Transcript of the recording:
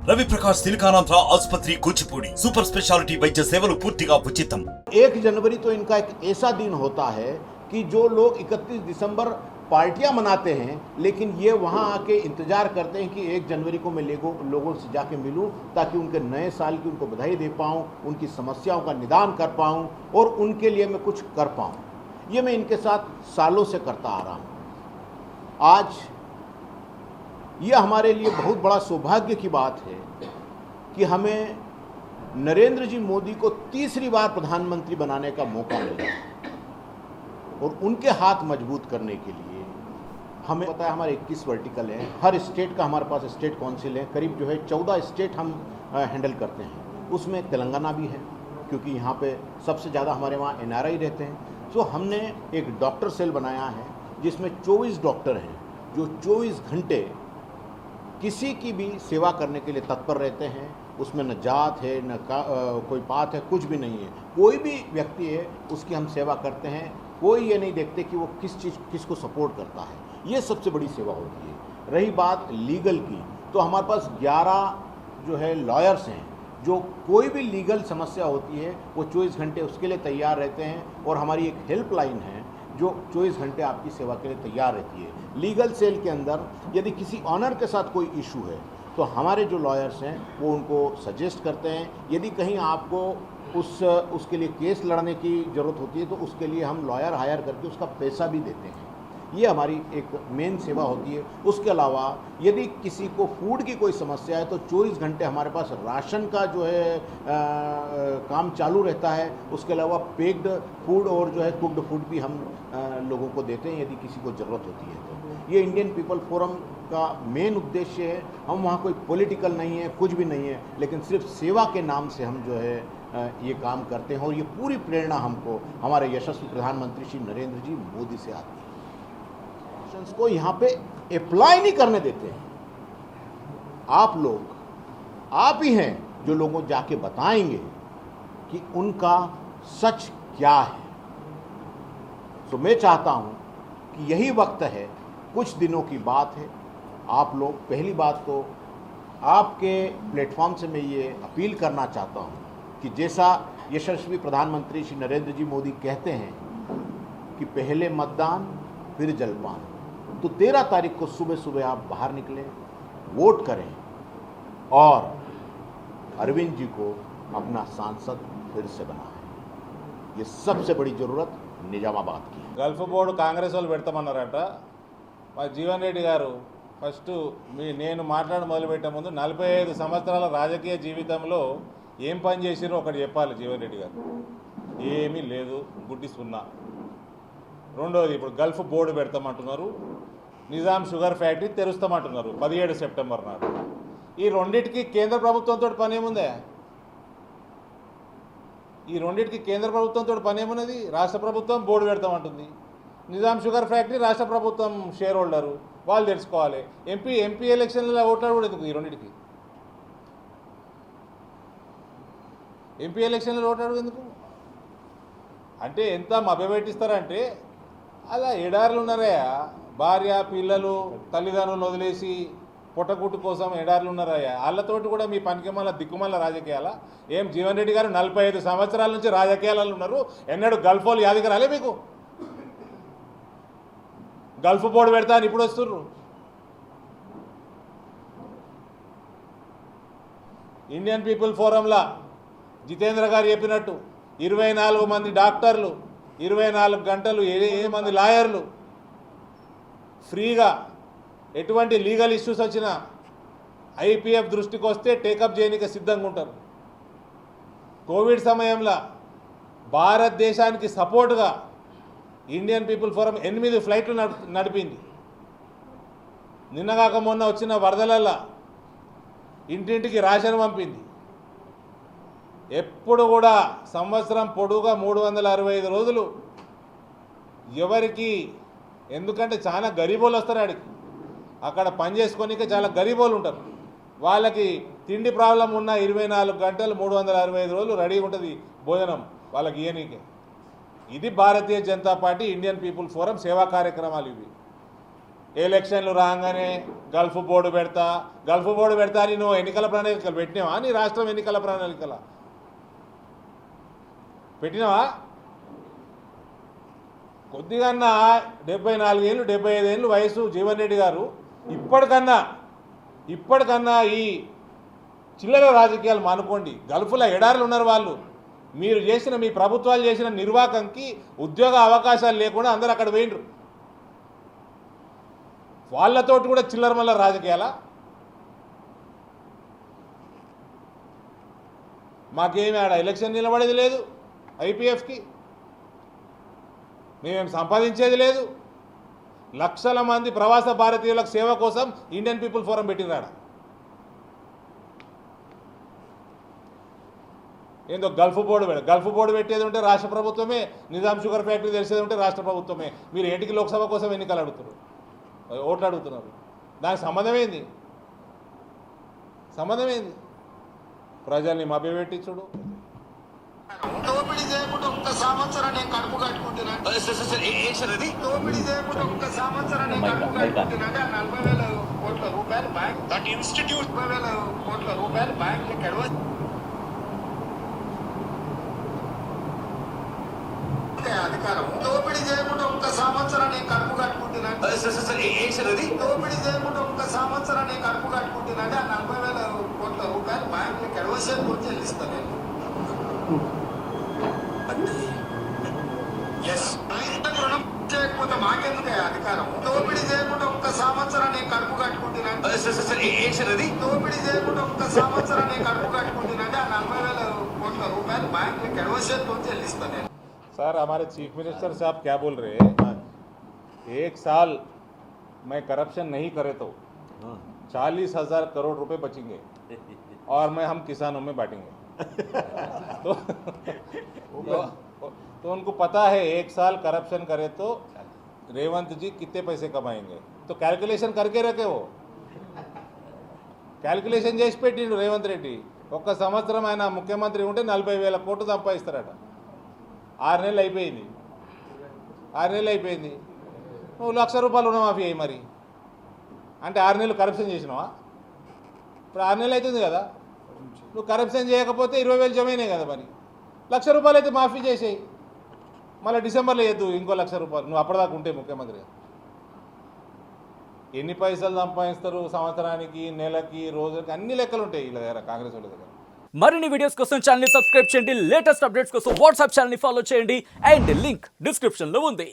రవి ప్రకాష్ సిలికానాంధ్ర ఆసుపత్రి కూచిపూడి సూपर स्पेशलिटी వైద్య సేవలు పూర్తిగా ఉచితం। 1 जनवरी तो इनका एक ऐसा दिन होता है कि जो लोग 31 दिसंबर पार्टियां मनाते हैं, लेकिन ये वहां आके इंतजार करते हैं कि 1 जनवरी को मैं लोगों से जाके मिलूं ताकि उनके नए साल की उनको बधाई दे पाऊं, उनकी समस्याओं का निदान कर पाऊं और उनके लिए मैं कुछ कर पाऊं। ये मैं इनके साथ सालों से करता आ रहा हूं। आज ये हमारे लिए बहुत बड़ा सौभाग्य की बात है कि हमें नरेंद्र जी मोदी को तीसरी बार प्रधानमंत्री बनाने का मौका मिला और उनके हाथ मजबूत करने के लिए हमें पता है हमारे 21 वर्टिकल हैं। हर स्टेट का हमारे पास स्टेट काउंसिल है, करीब जो है 14 स्टेट हम हैंडल करते हैं। उसमें तेलंगाना भी है क्योंकि यहाँ पे सबसे ज़्यादा हमारे वहाँ NRI रहते हैं। तो हमने एक डॉक्टर सेल बनाया है जिसमें 24 डॉक्टर हैं जो 24 घंटे किसी की भी सेवा करने के लिए तत्पर रहते हैं। उसमें न जात है न कोई पात है, कुछ भी नहीं है। कोई भी व्यक्ति है उसकी हम सेवा करते हैं। कोई ये नहीं देखते कि वो किसको सपोर्ट करता है। ये सबसे बड़ी सेवा होती है। रही बात लीगल की, तो हमारे पास 11 जो है लॉयर्स हैं जो कोई भी लीगल समस्या होती है वो 24 घंटे उसके लिए तैयार रहते हैं। और हमारी एक हेल्पलाइन है जो 24 घंटे आपकी सेवा के लिए तैयार रहती है। लीगल सेल के अंदर यदि किसी ऑनर के साथ कोई इशू है तो हमारे जो लॉयर्स हैं वो उनको सजेस्ट करते हैं। यदि कहीं आपको उसके लिए केस लड़ने की ज़रूरत होती है तो उसके लिए हम लॉयर हायर करके उसका पैसा भी देते हैं। ये हमारी एक मेन सेवा होती है। उसके अलावा यदि किसी को फूड की कोई समस्या है तो 24 घंटे हमारे पास राशन का जो है काम चालू रहता है। उसके अलावा पेक्ड फूड और जो है कुक्ड फूड भी हम लोगों को देते हैं यदि किसी को ज़रूरत होती है तो। ये इंडियन पीपल फोरम का मेन उद्देश्य है। हम वहाँ कोई पॉलिटिकल नहीं है, कुछ भी नहीं है, लेकिन सिर्फ सेवा के नाम से हम जो है ये काम करते हैं। और ये पूरी प्रेरणा हमको हमारे यशस्वी प्रधानमंत्री श्री नरेंद्र जी मोदी से आती है। को यहाँ पे अप्लाई नहीं करने देते हैं। आप लोग, आप ही हैं जो लोगों को जाके बताएंगे कि उनका सच क्या है। तो मैं चाहता हूँ कि यही वक्त है, कुछ दिनों की बात है। आप लोग, पहली बात तो आपके प्लेटफॉर्म से मैं ये अपील करना चाहता हूँ कि जैसा यशस्वी प्रधानमंत्री श्री नरेंद्र जी मोदी कहते हैं कि पहले मतदान फिर जलपान, तो 13 तारीख को सुबह सुबह आप बाहर निकलें, वोट करें और अरविंद जी को अपना सांसद फिर से बनाएं। ये सबसे बड़ी जरूरत निजामाबाद की है। గల్ఫ్ బోర్డు కాంగ్రెస్ వాళ్ళు పెడతామన్నారట। మా జీవన్ రెడ్డి గారు ఫస్ట్ నేను మొదలుపెట్టే ముందు 45 సంవత్సరాల రాజకీయ జీవితంలో ఏం పని చేసిరో ఒకటి చెప్పాలి జీవన్ రెడ్డి గారు। ఏమీ లేదు, గుడ్డి సున్నా। రెండోది ఇప్పుడు గల్ఫ్ బోర్డు పెడతామంటున్నారు, నిజాం షుగర్ ఫ్యాక్టరీ తెరుస్తామంటున్నారు 17 సెప్టెంబర్ నాడు। ఈ రెండింటికి కేంద్ర ప్రభుత్వంతో పని ఏముందే? ఈ రెండింటికి కేంద్ర ప్రభుత్వంతో పని ఏమున్నది? రాష్ట్ర ప్రభుత్వం బోర్డు పెడతామంటుంది, నిజాం షుగర్ ఫ్యాక్టరీ రాష్ట్ర ప్రభుత్వం షేర్ హోల్డరు, వాళ్ళు తెలుసుకోవాలి। ఎంపీ ఎలక్షన్లలో ఓట్లాడు కూడా ఎందుకు? ఈ రెండింటికి ఎంపీ ఎలక్షన్లలో ఓట్లాడు ఎందుకు? అంటే ఎంత మభ్యపెట్టిస్తారంటే అలా ఎడారులు ఉన్నారయ్యా, భార్య పిల్లలు తల్లిదండ్రులను వదిలేసి పొట్టకుట్టు కోసం ఎడారులు ఉన్నారయ్యా। వాళ్ళతోటి కూడా మీ పనికిమాల దిక్కుమాల రాజకీయాల? ఏం జీవన్ రెడ్డి గారు 45 సంవత్సరాల నుంచి రాజకీయాలలో ఉన్నారు, ఎన్నడూ గల్ఫ్ వాళ్ళు యాదికి రాలే మీకు? గల్ఫ్ బోర్డు పెడతా అని ఇప్పుడు వస్తుర్రు। ఇండియన్ పీపుల్ ఫోరంలా జితేంద్ర గారు చెప్పినట్టు 24 మంది డాక్టర్లు, 24 గంటలు 8 మంది లాయర్లు ఫ్రీగా ఎటువంటి లీగల్ ఇష్యూస్ వచ్చినా IPF దృష్టికి వస్తే టేకప్ చేయడానికి సిద్ధంగా ఉంటారు। కోవిడ్ సమయంలో భారతదేశానికి సపోర్టుగా ఇండియన్ పీపుల్ ఫోరం 8 ఫ్లైట్లు నడిపింది। నిన్నగాక మొన్న వచ్చిన వరదలల్లో ఇంటింటికి రేషన్ పంపింది। ఎప్పుడు కూడా సంవత్సరం పొడుగా 365 రోజులు ఎవరికి, ఎందుకంటే చాలా గరీబోళ్ళు వస్తారు ఆడికి, అక్కడ పని చేసుకోనికే చాలా గరీబోళ్ళు ఉంటారు, వాళ్ళకి తిండి ప్రాబ్లం ఉన్న 24 గంటలు 365 రోజులు రెడీగా ఉంటుంది భోజనం వాళ్ళకి ఇయనీకే। ఇది Bharatiya Janata Party Indian people forum సేవా కార్యక్రమాలు ఇవి। ఎలక్షన్లు రాగానే గల్ఫ్ బోర్డు పెడతా అని నువ్వు ఎన్నికల ప్రణాళికలు పెట్టినావా? నీ రాష్ట్రం ఎన్నికల ప్రణాళికల పెట్టినావా? కొద్దిగా 74 ఏళ్ళు 75 ఏళ్ళు వయసు జీవన్ రెడ్డి గారు, ఇప్పటికన్నా ఈ చిల్లర రాజకీయాలు మానుకోండి. గల్ఫ్లో ఎడారులు ఉన్నారు వాళ్ళు. మీరు చేసిన, మీ ప్రభుత్వాలు చేసిన నిర్వాకంకి ఉద్యోగ అవకాశాలు లేకుండా అందరూ అక్కడ పోయినరు. వాళ్ళతోటి కూడా చిల్లర మల్ల రాజకీయాలా? మాకేమి ఆడ ఎలక్షన్ నిలబడేది లేదు, ఐపీఎఫ్కి మేమేం సంపాదించేది లేదు. లక్షల మంది ప్రవాస భారతీయులకు సేవ కోసం ఇండియన్ పీపుల్ ఫోరం పెట్టినాడు. ఏందో గల్ఫ్ బోర్డు పెట్టేది ఉంటే రాష్ట్ర ప్రభుత్వమే, నిజాం షుగర్ ఫ్యాక్టరీ తెలిసేది ఉంటే రాష్ట్ర ప్రభుత్వమే. మీరు ఏంటికి లోక్సభ కోసం ఎన్నికలు అడుగుతున్నారు, ఓట్లు అడుగుతున్నారు? దానికి సంబంధం ఏంది? ప్రజల్ని మభ్యపెట్టి చూడు. దోపిడీ చేయకుండా ఒక్క సంవత్సరం నేను కడుపు కట్టుకుంటున్నాను. దోపిడీ చేయకుండా ఒక్క సంవత్సరం నేను కడుపు కట్టుకుంటున్నాను. 40,000 కోట్ల రూపాయలు బ్యాంక్, దట్ ఇన్స్టిట్యూట్ 40,000 కోట్ల రూపాయలు బ్యాంక్ ఎక్కడ అధికారం. దోపిడీ చేయకుండా ఒక్క సంవత్సరం నేను కడుపు కట్టుకుంటున్నాను. దోపిడీ చేయకుండా ఒక్క సంవత్సరం నేను కడుపు కట్టుకుంటున్నాను. 40,000 కోట్ల రూపాయలు బ్యాంక్ ఎక్కడ వచ్చి చెల్లిస్తాను నేను. రుణం చేయకపోతే మాకెందుకు అధికారం? దోపిడీ చేయకుండా ఒక్క సంవత్సరం నేను కడుపు కట్టుకుంటున్నాను. దోపిడీ చేయకుండా ఒక్క సంవత్సరం నేను కడుపు కట్టుకుంటున్నాను. 40,000 కోట్ల రూపాయలు बैंक में कैडवशेत చెల్లిస్తాను నేను. सर हमारे चीफ मिनिस्टर साहब क्या बोल रहे हैं? 1 साल मैं करप्शन नहीं करे तो 40,000 करोड़ रुपए बचेंगे और हम किसानों में बांटेंगे। तो उनको पता है 1 साल करप्शन करे तो रेवंत जी कितने पैसे कमाएंगे, तो कैलकुलेशन करके रखे वो कैलकुलेशन చేసి పెట్టిండు రేవంత్ రెడ్డి. ఒక్క సంవత్సరం ఆయన ముఖ్యమంత్రి ఉంటే 40,000 కోట్లు సంపాదిస్తారట. 6 నెలలు అయిపోయింది. నువ్వు ₹1,00,000 రుణమాఫీ అయ్యి మరి అంటే 6 నెలలు కరప్షన్ చేసినావా? ఇప్పుడు 6 నెలలు అవుతుంది కదా. నువ్వు కరప్షన్ చేయకపోతే 20,000 జమైనాయి కదా. మరి ₹1,00,000 అయితే మాఫీ చేసేయి, మళ్ళీ డిసెంబర్లో వేద్దు ఇంకో ₹1,00,000. నువ్వు అప్పటిదాకా ఉంటే ముఖ్యమంత్రి. ఎన్ని పైసలు సంపాదిస్తారు సంవత్సరానికి, నెలకి, రోజుకి, అన్ని లెక్కలు ఉంటాయి వీళ్ళ దగ్గర, కాంగ్రెస్ వాళ్ళ దగ్గర. మరిన్ని వీడియోస్ కోసం ఛానల్ ని సబ్స్క్రైబ్ చేయండి, లేటెస్ట్ అప్డేట్స్ కోసం వాట్సాప్ ఛానల్ ని ఫాలో చేయండి అండ్ లింక్ డిస్క్రిప్షన్ లో ఉంది.